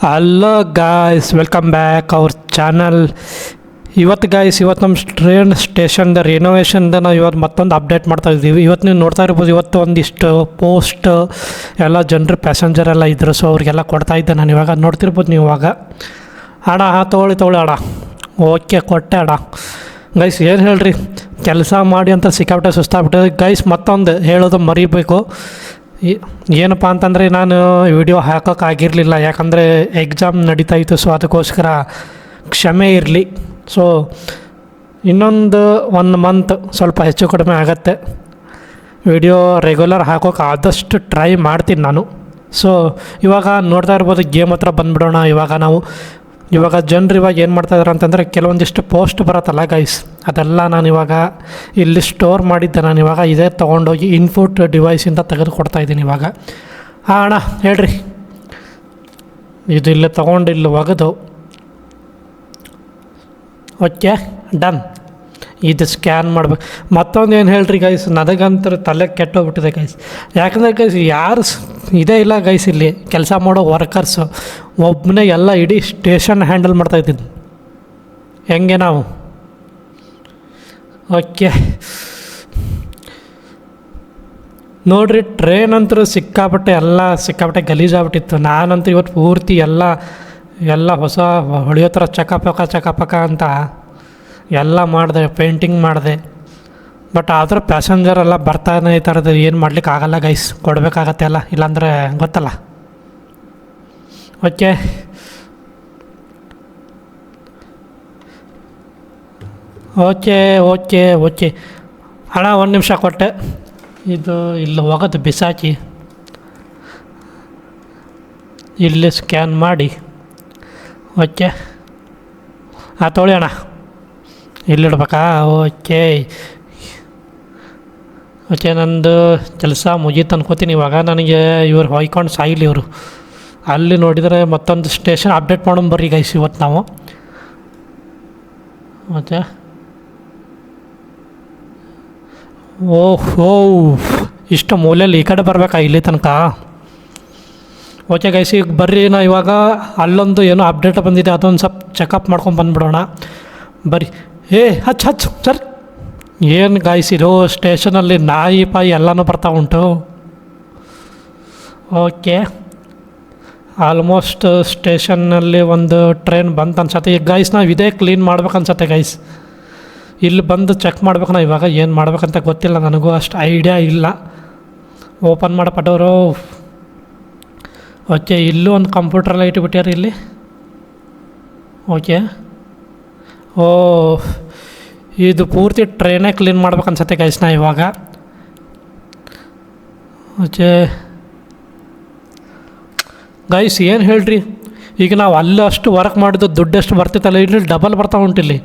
Hello guys, welcome back ಅವ್ರ channel. ಇವತ್ತು ನಮ್ಮ ಟ್ರೈನ್ ಸ್ಟೇಷನ್ದ ರಿನೋವೇಷನ್ದ ನಾವು ಇವತ್ತು ಮತ್ತೊಂದು ಅಪ್ಡೇಟ್ ಮಾಡ್ತಾ ಇದ್ದೀವಿ. ಇವತ್ತು ನೀವು ನೋಡ್ತಾ ಇರ್ಬೋದು, ಇವತ್ತು ಒಂದಿಷ್ಟು ಪೋಸ್ಟ್ ಎಲ್ಲ ಜನರು ಪ್ಯಾಸೆಂಜರ್ ಎಲ್ಲ ಇದ್ರು. ಸೊ ಅವ್ರಿಗೆಲ್ಲ ಕೊಡ್ತಾ ಇದ್ದೆ ನಾನು. ಇವಾಗ ನೋಡ್ತಿರ್ಬೋದು ನೀವು. ಇವಾಗ ಅಣ್ಣ ತೊಗೊಳ್ಳಿ ಅಣ್ಣ. ಓಕೆ, ಕೊಟ್ಟೆ ಅಣ್ಣ. ಗೈಸ್ ಏನು ಹೇಳ್ರಿ, ಕೆಲಸ ಮಾಡಿ ಅಂತ ಸಿಕ್ಕಾಬಿಟ್ಟೆ ಸುಸ್ತಾಗ್ಬಿಟ್ಟೆ ಗೈಸ್. ಮತ್ತೊಂದು ಹೇಳೋದು ಮರಿಬೇಕು. ಏನಪ್ಪ ಅಂತಂದರೆ, ನಾನು ವಿಡಿಯೋ ಹಾಕೋಕ್ಕಾಗಿರಲಿಲ್ಲ, ಯಾಕಂದರೆ ಎಕ್ಸಾಮ್ ನಡೀತಾಯಿತ್ತು. ಸೊ ಅದಕ್ಕೋಸ್ಕರ ಕ್ಷಮೆ ಇರಲಿ. ಸೊ ಇನ್ನೊಂದು 1 ಮಂತ್ ಸ್ವಲ್ಪ ಹೆಚ್ಚು ಕಡಿಮೆ ಆಗತ್ತೆ. ವಿಡಿಯೋ ರೆಗ್ಯುಲರ್ ಹಾಕೋಕೆ ಆದಷ್ಟು ಟ್ರೈ ಮಾಡ್ತೀನಿ ನಾನು. ಸೊ ಇವಾಗ ನೋಡ್ತಾ ಇರ್ಬೋದು, ಗೇಮ್ ಹತ್ರ ಬಂದುಬಿಡೋಣ. ಇವಾಗ ಜನರು ಏನು ಮಾಡ್ತಾಯಿದ್ದಾರೆ ಅಂತಂದರೆ, ಕೆಲವೊಂದಿಷ್ಟು ಪೋಸ್ಟ್ ಬರುತ್ತಲ್ಲ ಗೈಸ್, ಅದೆಲ್ಲ ನಾನು ಇವಾಗ ಇಲ್ಲಿ ಸ್ಟೋರ್ ಮಾಡಿದ್ದೆ. ನಾನು ಇವಾಗ ಇದೇ ತೊಗೊಂಡೋಗಿ ಇನ್ಪುಟ್ ಡಿವೈಸಿಂದ ತೆಗೆದು ಕೊಡ್ತಾಯಿದ್ದೀನಿ ಇವಾಗ. ಅಣ್ಣ ಹೇಳ್ರಿ, ಇದು ಇಲ್ಲಿ ತೊಗೊಂಡು ಇಲ್ಲಿ ಒಗೆದು. Okay, done. ಇದು ಸ್ಕ್ಯಾನ್ ಮಾಡ್ಬೇಕು. ಮತ್ತೊಂದು ಏನು ಹೇಳ್ರಿ ಗೈಸ್, ನನಗಂತೂ ತಲೆ ಕೆಟ್ಟೋಗ್ಬಿಟ್ಟಿದೆ ಗೈಸ್. ಯಾಕಂದರೆ ಗೈಸ್ ಯಾರು ಇದೇ ಇಲ್ಲ ಗೈಸ್, ಇಲ್ಲಿ ಕೆಲಸ ಮಾಡೋ ವರ್ಕರ್ಸು ಒಬ್ಬನೇ ಎಲ್ಲ ಇಡೀ ಸ್ಟೇಷನ್ ಹ್ಯಾಂಡಲ್ ಮಾಡ್ತಾಯಿದ್ದೀನಿ. ಹೆಂಗೆ ನಾವು? ಓಕೆ ನೋಡಿರಿ, ಟ್ರೈನ್ ಅಂತೂ ಸಿಕ್ಕಾಪಟ್ಟೆ ಗಲೀಜಾಗ್ಬಿಟ್ಟಿತ್ತು. ನಾನಂತೂ ಇವತ್ತು ಪೂರ್ತಿ ಎಲ್ಲ ಹೊಸ ಹೊಳೆಯೋ ಥರ ಚಕಪಕ ಅಂತ ಎಲ್ಲ ಮಾಡಿದೆ, ಪೇಂಟಿಂಗ್ ಮಾಡಿದೆ. ಬಟ್ ಆದರೂ ಪ್ಯಾಸೆಂಜರ್ ಎಲ್ಲ ಬರ್ತಾನೆ ಇರ್ತಾರೆ. ಏನು ಮಾಡ್ಲಿಕ್ಕೆ ಆಗಲ್ಲ ಗೈಸ್, ಕೊಡಬೇಕಾಗತ್ತೆ ಅಲ್ಲ, ಇಲ್ಲಾಂದರೆ ಗೊತ್ತಲ್ಲ. ಓಕೆ, ಅಣ್ಣ 1 ನಿಮಿಷ ಕೊಟ್ಟೆ. ಇದು ಇಲ್ಲಿ ಹೋಗೋದು ಬಿಸಾಕಿ ಇಲ್ಲಿ ಸ್ಕ್ಯಾನ್ ಮಾಡಿ. ಓಕೆ, ತೊಗೊಳ್ಳಿ ಅಣ್ಣ. ಇಲ್ಲಿಡ್ಬೇಕಾ? ಓಕೆ, ನಂದು ಕೆಲಸ ಮುಗೀತು ಅನ್ಕೋತೀನಿ. ಇವಾಗ ನನಗೆ ಇವ್ರು ಹೊಯ್ಕೊಂಡು ಸಾಯಿಲಿ ಇವರು. ಅಲ್ಲಿ ನೋಡಿದರೆ ಮತ್ತೊಂದು ಸ್ಟೇಷನ್ ಅಪ್ಡೇಟ್ ಮಾಡೋಣ ಬರ್ರಿ ಗೈಸ್ ಇವತ್ತು ನಾವು. ಓಕೆ, ಓಹೋ, ಇಷ್ಟು ಮೂಲೆಯಲ್ಲಿ ಈ ಕಡೆ ಬರಬೇಕಾ ಇಲ್ಲಿ ತನಕ? ಓಕೆ ಗೈಸ್, ಈಗ ಬರ್ರಿ. ಇವಾಗ ಅಲ್ಲೊಂದು ಏನೋ ಅಪ್ಡೇಟ್ ಬಂದಿದೆ, ಅದೊಂದು ಸ್ವಲ್ಪ ಚೆಕಪ್ ಮಾಡ್ಕೊಂಡು ಬಂದುಬಿಡೋಣ ಬರ್ರಿ. ಹಚ್ ಸರ್. ಏನು ಗಾಯ್ಸ್ ಇದು, ಸ್ಟೇಷನಲ್ಲಿ ನಾಯಿ ಪಾಯಿ ಎಲ್ಲನೂ ಬರ್ತಾ ಉಂಟು. ಓಕೆ, ಆಲ್ಮೋಸ್ಟ್ ಸ್ಟೇಷನ್ನಲ್ಲಿ ಒಂದು ಟ್ರೈನ್ ಬಂತು ಅನ್ಸತ್ತೆ. ಈಗ ಗೈಸ್ ನಾವು ಇದೇ ಕ್ಲೀನ್ ಮಾಡ್ಬೇಕು ಅನ್ಸತ್ತೆ ಗೈಸ್. ಇಲ್ಲಿ ಬಂದು ಚೆಕ್ ಮಾಡ್ಬೇಕು. ನಾವು ಇವಾಗ ಏನು ಮಾಡ್ಬೇಕಂತ ಗೊತ್ತಿಲ್ಲ, ನನಗೂ ಅಷ್ಟು ಐಡಿಯಾ ಇಲ್ಲ. ಓಪನ್ ಮಾಡಪಟ್ಟವರು. ಓಕೆ, ಇಲ್ಲೂ ಒಂದು ಕಂಪ್ಯೂಟ್ರೆಲ್ಲ ಇಟ್ಬಿಟ್ಟಾರೆ ಇಲ್ಲಿ. ಓಕೆ, ಇದು ಪೂರ್ತಿ ಟ್ರೈನೇ ಕ್ಲೀನ್ ಮಾಡ್ಬೇಕು ಅನ್ಸತ್ತೆ ಗೈಸ್ ನಾ ಇವಾಗ. ಓಕೆ ಗೈಸ್, ಏನು ಹೇಳ್ರಿ, ಈಗ ನಾವು ಅಲ್ಲಿ ಅಷ್ಟು ವರ್ಕ್ ಮಾಡಿದ್ದು ದುಡ್ಡೆಷ್ಟು ಬರ್ತಿತ್ತಲ್ಲ, ಇಲ್ಲಿ ಡಬಲ್ ಬರ್ತಾ ಉಂಟಿಲ್ಲಿ.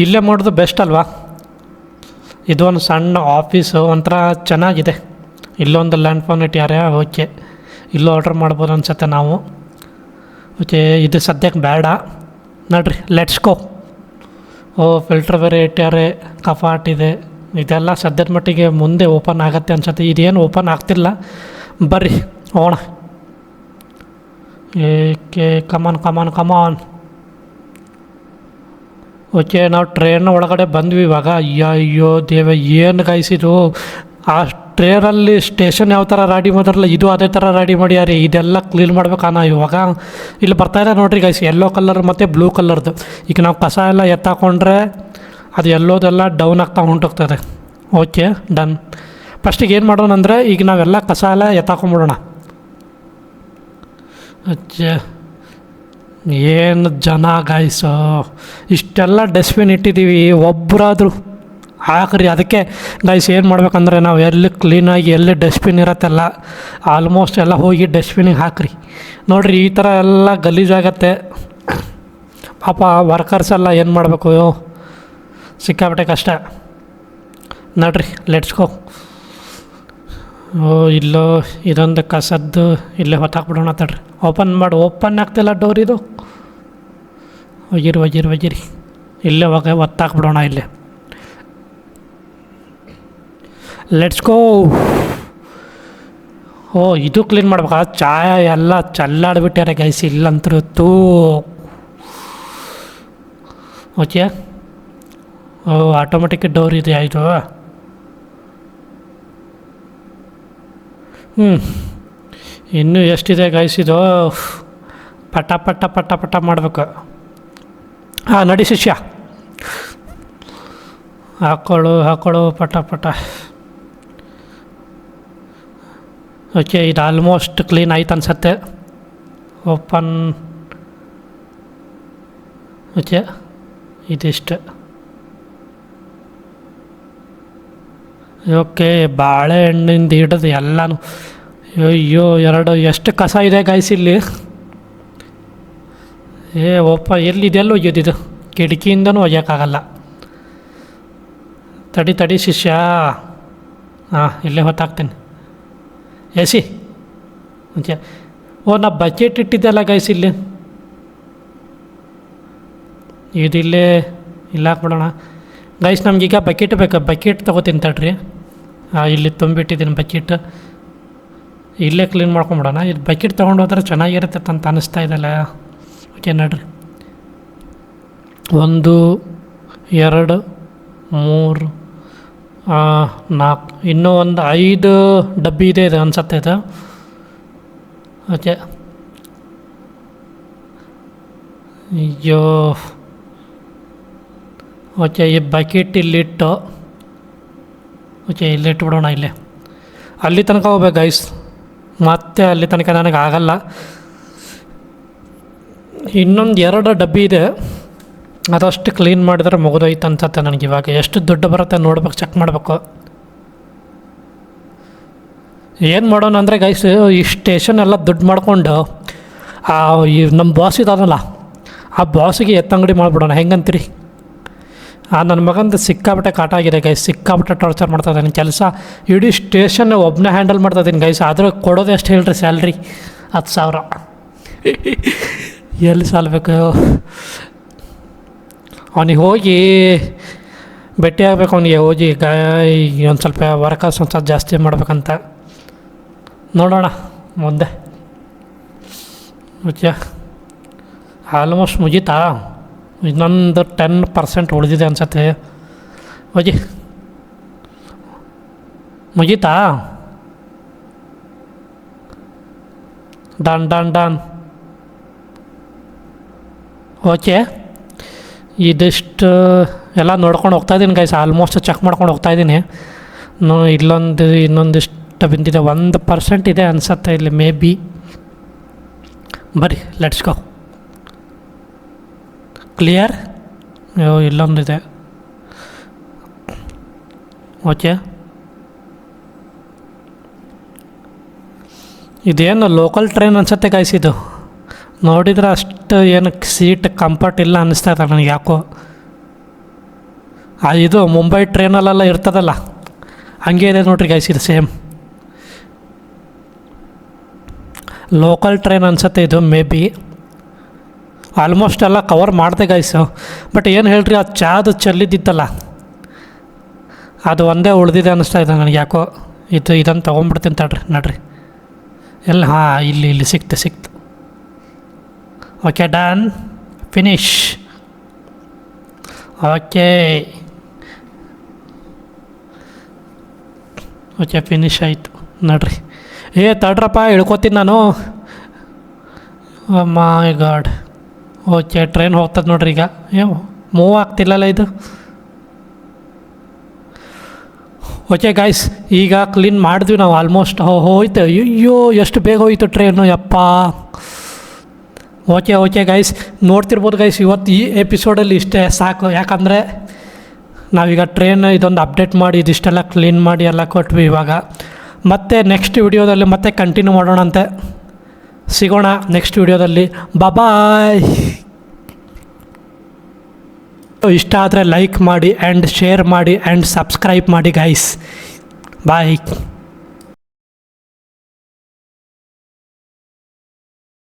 ಇಲ್ಲೇ ಮಾಡೋದು ಬೆಸ್ಟ್ ಅಲ್ವಾ? ಇದು ಒಂದು ಸಣ್ಣ ಆಫೀಸು, ಒಂಥರ ಚೆನ್ನಾಗಿದೆ. ಇಲ್ಲೊಂದು ಲ್ಯಾಂಡ್ ಫೋನ್ ಇಟ್ಟಾರೆ. ಓಕೆ, ಇಲ್ಲೂ ಆರ್ಡ್ರ್ ಮಾಡ್ಬೋದು ಅನ್ಸುತ್ತೆ ನಾವು. ಓಕೆ, ಇದು ಸದ್ಯಕ್ಕೆ ಬೇಡ ನೋಡ್ರಿ, ಲೆಟ್ಸ್ ಗೋ. ಫಿಲ್ಟ್ರ್ ಬೇರೆ ಇಟ್ಟಾರೆ, ಕಫಾಟ್ ಇದೆ. ಇದೆಲ್ಲ ಸದ್ಯದ ಮಟ್ಟಿಗೆ ಮುಂದೆ ಓಪನ್ ಆಗುತ್ತೆ ಅನ್ಸುತ್ತೆ. ಇದೇನು ಓಪನ್ ಆಗ್ತಿಲ್ಲ. ಬರ್ರಿ ಹೋಗೋಣ. ಏಕೆ, ಕಮಾನ್. ಓಕೆ, ನಾವು ಟ್ರೈನ್ ಒಳಗಡೆ ಬಂದ್ವಿ ಇವಾಗ. ಅಯ್ಯೋ ದೇವ, ಏನು ಗಾಯಿಸಿದು. ಆ ಟ್ರೈನಲ್ಲಿ ಸ್ಟೇಷನ್ ಯಾವ ಥರ ರೆಡಿ ಮಾಡಿರಲ್ಲ, ಇದು ಅದೇ ಥರ ರೆಡಿ ಮಾಡ್ಯಾರಿ. ಇದೆಲ್ಲ ಕ್ಲೀನ್ ಮಾಡ್ಬೇಕಾನ ಇವಾಗ. ಇಲ್ಲಿ ಬರ್ತಾಯಿದೆ ನೋಡಿರಿ ಗೈಸ್, ಯೆಲ್ಲೋ ಕಲರ್ ಮತ್ತು ಬ್ಲೂ ಕಲರ್ದು. ಈಗ ನಾವು ಕಸ ಎಲ್ಲ ಎತ್ತಾಕೊಂಡ್ರೆ ಅದು ಎಲ್ಲೋದೆಲ್ಲ ಡೌನ್ ಆಗ್ತಾ ಹೊಂಟೋಗ್ತದೆ. Okay, done. ಫಸ್ಟಿಗೆ ಏನು ಮಾಡೋಣ ಅಂದರೆ, ಈಗ ನಾವೆಲ್ಲ ಕಸ ಎಲ್ಲ ಎತ್ತಾಕೊಂಬಿಡೋಣ. ಏನು ಜನ ಗಾಯ್ಸು, ಇಷ್ಟೆಲ್ಲ ಡಸ್ಟ್ಬಿನ್ ಇಟ್ಟಿದ್ದೀವಿ, ಒಬ್ಬರಾದರೂ ಹಾಕ್ರಿ. ಅದಕ್ಕೆ ಗೈಸ್ ಏನು ಮಾಡ್ಬೇಕಂದ್ರೆ, ನಾವು ಎಲ್ಲಿ ಕ್ಲೀನಾಗಿ ಎಲ್ಲಿ ಡಸ್ಟ್ಬಿನ್ ಇರತ್ತೆಲ್ಲ ಆಲ್ಮೋಸ್ಟ್ ಎಲ್ಲ ಹೋಗಿ ಡಸ್ಟ್ಬಿನಿಗೆ ಹಾಕ್ರಿ. ನೋಡಿರಿ, ಈ ಥರ ಎಲ್ಲ ಗಲೀಜಾಗತ್ತೆ. ಪಾಪ ವರ್ಕರ್ಸ್ ಎಲ್ಲ ಏನು ಮಾಡಬೇಕು, ಸಿಕ್ಕಾಬಿಟ್ಟೆ ಕಷ್ಟ ನೋಡ್ರಿ. Let's go. ಇಲ್ಲೋ ಇದೊಂದು ಕಸದ್ದು ಇಲ್ಲೇ ಹೊತ್ತಾಕ್ಬಿಡೋಣ ತಡ್ರಿ. ಓಪನ್ ಆಗ್ತಿಲ್ಲ ಡೋರ್ ಇದು. ಒಗಿರಿ ಇಲ್ಲೇ ಒತ್ತಾಕ್ಬಿಡೋಣ ಇಲ್ಲೇ. Let's go. ಓ ಇದು ಕ್ಲೀನ್ ಮಾಡ್ಬೇಕಾ? ಚಾಯ ಎಲ್ಲ ಚಲ್ಲಾಡ್ಬಿಟ್ಟಾರೆ ಗೈಸ್ ಇಲ್ಲಂತರೂ ತೂ. ಓಕೆ, ಓ ಆಟೋಮೆಟಿಕ್ ಡೋರ್ ಇದೆ ಆಯಿತು. ಇನ್ನೂ ಎಷ್ಟಿದೆ ಗೈಸ್ ಇದು? ಪಟ ಪಟ ಪಟ ಪಟ ಮಾಡಬೇಕು. ಹಾಂ ನಡಿ ಶಿಷ್ಯ, ಹಾಕೊಳ್ಳು ಪಟ ಪಟ. ಓಕೆ, ಇದು ಆಲ್ಮೋಸ್ಟ್ ಕ್ಲೀನ್ ಆಯ್ತು ಅನ್ಸತ್ತೆ. ಓಪನ್. ಓಕೆ, ಇದಿಷ್ಟು. ಓಕೆ, ಬಾಳೆಹಣ್ಣಿಂದ ಹಿಡಿದು ಎಲ್ಲನೂ. ಅಯ್ಯೋ ಎಷ್ಟು ಕಸ ಇದೆ ಗೈಸ್ ಇಲ್ಲಿ. ಎಲ್ಲಿದೆಲ್ಲ ಒಯ್ಯೋದಿದು? ಕಿಟಕಿಯಿಂದನೂ ಒಯ್ಯೋಕ್ಕಾಗಲ್ಲ. ತಡಿ ಶಿಷ್ಯ. ಹಾಂ, ಇಲ್ಲೇ ಹೊತ್ತಾಕ್ತೀನಿ. ಎಸಿ. ಓಕೆ, ಓ ನಾ ಬಕೆಟ್ ಇಟ್ಟಿದ್ದೆಲ್ಲ ಗೈಸ್ ಇಲ್ಲಿ. ಇದಿಲ್ಲೇ ಇಲ್ಲ ಹಾಕ್ಬಿಡೋಣ ಗೈಸ್. ನಮಗೀಗ ಬಕೆಟ್ ಬೇಕು. ಬಕೆಟ್ ತೊಗೋತೀನಿ ತಡ್ರಿ. ಹಾಂ, ಇಲ್ಲಿ ತುಂಬಿಟ್ಟಿದ್ದೀನಿ ಬಕೆಟ್. ಇಲ್ಲೇ ಕ್ಲೀನ್ ಮಾಡ್ಕೊಂಬಿಡೋಣ. ಇದು ಬಕೆಟ್ ತೊಗೊಂಡು ಹೋದ್ರೆ ಚೆನ್ನಾಗಿರುತ್ತೆ ಅಂತ ಅನ್ನಿಸ್ತಾ ಇದೆಲ್ಲ. ಓಕೆ ನಡ್ರಿ. 1 2 3 4 ಇನ್ನೂ ಒಂದು 5 ಡಬ್ಬಿ ಇದೆ ಇದು ಅನ್ಸತ್ತೆ ಇದು. ಓಕೆ, ಅಯ್ಯೋ. ಓಕೆ, ಈ ಬಕೆಟ್ ಇಲ್ಲಿಟ್ಟು. ಓಕೆ, ಇಲ್ಲಿಟ್ಬಿಡೋಣ. ಇಲ್ಲೇ ಅಲ್ಲಿ ತನಕ ಹೋಗ್ಬೇಕು ಗೈಸ್. ಮತ್ತೆ ಅಲ್ಲಿ ತನಕ ನನಗೆ ಆಗಲ್ಲ. ಇನ್ನೊಂದು 2 ಡಬ್ಬಿ ಇದೆ, ಅದಷ್ಟು ಕ್ಲೀನ್ ಮಾಡಿದ್ರೆ ಮುಗಿದೋಯ್ತು ಅನ್ಸತ್ತೆ ನನಗೆ. ಇವಾಗ ಎಷ್ಟು ದುಡ್ಡು ಬರುತ್ತೆ ನೋಡ್ಬೇಕು, ಚೆಕ್ ಮಾಡಬೇಕು. ಏನು ಮಾಡೋಣ ಅಂದರೆ ಗೈಸ್, ಈ ಸ್ಟೇಷನ್ ಎಲ್ಲ ದುಡ್ಡು ಮಾಡಿಕೊಂಡು ನಮ್ಮ ಬಾಸ್ ಇದಾನಲ್ಲ, ಆ ಬಾಸಿಗೆ ಎತ್ತಂಗಡಿ ಮಾಡಿಬಿಡೋಣ. ಹೆಂಗಂತೀರಿ? ನನ್ನ ಮಗಂದು ಸಿಕ್ಕಾಬಿಟ್ಟೆ ಕಾಟ ಆಗಿದೆ ಗೈಸ್. ಸಿಕ್ಕಾಬಿಟ್ಟೆ ಟಾರ್ಚರ್ ಮಾಡ್ತಾ ಇದ್ದೀನಿ. ಕೆಲಸ ಇಡೀ ಸ್ಟೇಷನ್ ಒಬ್ಬನೇ ಹ್ಯಾಂಡಲ್ ಮಾಡ್ತಾಯಿದ್ದೀನಿ ಗೈಸ್. ಆದರೂ ಕೊಡೋದು ಎಷ್ಟು ಹೇಳ್ರಿ ಸ್ಯಾಲ್ರಿ? 10,000. ಎಲ್ಲಿ ಸಾಲ್ಬೇಕು? ಅವನಿಗೆ ಹೋಗಿ ಭೇಟಿ ಆಗಬೇಕು. ಅವನಿಗೆ ಹೋಗಿ ಒಂದು ಸ್ವಲ್ಪ ವರ್ಕರ್ಸ್ ಒಂದು ಸ್ವಲ್ಪ ಜಾಸ್ತಿ ಮಾಡ್ಬೇಕಂತ. ನೋಡೋಣ ಮುಂದೆ. ಓಕೆ, ಆಲ್ಮೋಸ್ಟ್ ಮುಗೀತಾ? ಇನ್ನೊಂದು 10% ಉಳಿದಿದೆ ಅನ್ಸತ್ತೆ. ಹೋಗಿ ಮುಗೀತಾ? ಡನ್. ಓಕೆ, ಇದಿಷ್ಟು ಎಲ್ಲ ನೋಡ್ಕೊಂಡು ಹೋಗ್ತಾಯಿದ್ದೀನಿ ಗೈಸ್. ಆಲ್ಮೋಸ್ಟ್ ಚೆಕ್ ಮಾಡ್ಕೊಂಡು ಹೋಗ್ತಾಯಿದ್ದೀನಿ. ಇನ್ನೊಂದಿಷ್ಟು ಬಿಂದಿದೆ. 1% ಇದೆ ಅನ್ಸತ್ತೆ ಇಲ್ಲಿ ಮೇ ಬಿ. ಬರ್ರಿ ಲೆಟ್ಸ್ ಗೋ. ಕ್ಲಿಯರ್? ಇಲ್ಲೊಂದಿದೆ. ಓಕೆ, ಇದೇನು ಲೋಕಲ್ ಟ್ರೈನ್ ಅನ್ಸುತ್ತೆ ಗೈಸ್ ಇದು. ನೋಡಿದ್ರೆ ಅಷ್ಟು ಏನಕ್ಕೆ ಸೀಟ್ ಕಂಫರ್ಟ್ ಇಲ್ಲ ಅನ್ನಿಸ್ತಾ ಇದೆ ನನಗೆ ಯಾಕೋ. ಇದು ಮುಂಬೈ ಟ್ರೈನಲ್ಲೆಲ್ಲ ಇರ್ತದಲ್ಲ, ಹಂಗೆ ಇದೆ ನೋಡ್ರಿ ಗೈಸ್. ಇದು ಸೇಮ್ ಲೋಕಲ್ ಟ್ರೈನ್ ಅನ್ಸುತ್ತೆ ಇದು ಮೇ ಬಿ. ಆಲ್ಮೋಸ್ಟ್ ಎಲ್ಲ ಕವರ್ ಮಾಡಿದೆ ಗೈಸು. ಬಟ್ ಏನು ಹೇಳ್ರಿ, ಆ ಚಾದು ಚೆಲ್ಲಿದ್ದಿತ್ತಲ್ಲ, ಅದು ಒಂದೇ ಉಳಿದಿದೆ ಅನ್ನಿಸ್ತಾ ಇದೆ ನನಗೆ ಯಾಕೋ. ಇದನ್ನು ತೊಗೊಂಡ್ಬಿಡ್ತೀನಿ ತಡ್ರಿ. ನಡ್ರಿ ಎಲ್ಲ. ಹಾಂ, ಇಲ್ಲಿ ಸಿಕ್ತು. Okay, done, finish. Okay, finish ಆಯಿತು. ನಡ್ರಿ. ತಡ್ರಪ್ಪ, ಇಳ್ಕೊತೀನಿ ನಾನು. ಮೈ ಗಾಡ್. ಓಕೆ, ಟ್ರೈನ್ ಹೋಗ್ತದೆ ನೋಡ್ರಿ ಈಗ. ಮೂವ್ ಆಗ್ತಿಲ್ಲಲ್ಲ ಇದು. ಓಕೆ ಗೈಸ್, ಈಗ ಕ್ಲೀನ್ ಮಾಡಿದ್ವಿ ನಾವು ಆಲ್ಮೋಸ್ಟ್. ಹೋಯ್ತು. ಅಯ್ಯೋ ಎಷ್ಟು ಬೇಗ ಹೋಯ್ತು ಟ್ರೈನು, ಯಪ್ಪ. ಓಕೆ ಗೈಸ್, ನೋಡ್ತಿರ್ಬೋದು ಗೈಸ್. ಇವತ್ತು ಈ ಎಪಿಸೋಡಲ್ಲಿ ಇಷ್ಟೇ ಸಾಕು. ಯಾಕಂದರೆ ನಾವೀಗ ಟ್ರೈನ್ ಇದೊಂದು ಅಪ್ಡೇಟ್ ಮಾಡಿ ಇದಿಷ್ಟೆಲ್ಲ ಕ್ಲೀನ್ ಮಾಡಿ ಎಲ್ಲ ಕೊಟ್ವಿ. ಇವಾಗ ಮತ್ತೆ ನೆಕ್ಸ್ಟ್ ವಿಡಿಯೋದಲ್ಲಿ ಮತ್ತೆ ಕಂಟಿನ್ಯೂ ಮಾಡೋಣಂತೆ. ಸಿಗೋಣ ನೆಕ್ಸ್ಟ್ ವಿಡಿಯೋದಲ್ಲಿ. ಬಾಯ್. ಇಷ್ಟ ಆದರೆ ಲೈಕ್ ಮಾಡಿ ಆ್ಯಂಡ್ ಶೇರ್ ಮಾಡಿ ಆ್ಯಂಡ್ ಸಬ್ಸ್ಕ್ರೈಬ್ ಮಾಡಿ ಗೈಸ್. ಬಾಯ್.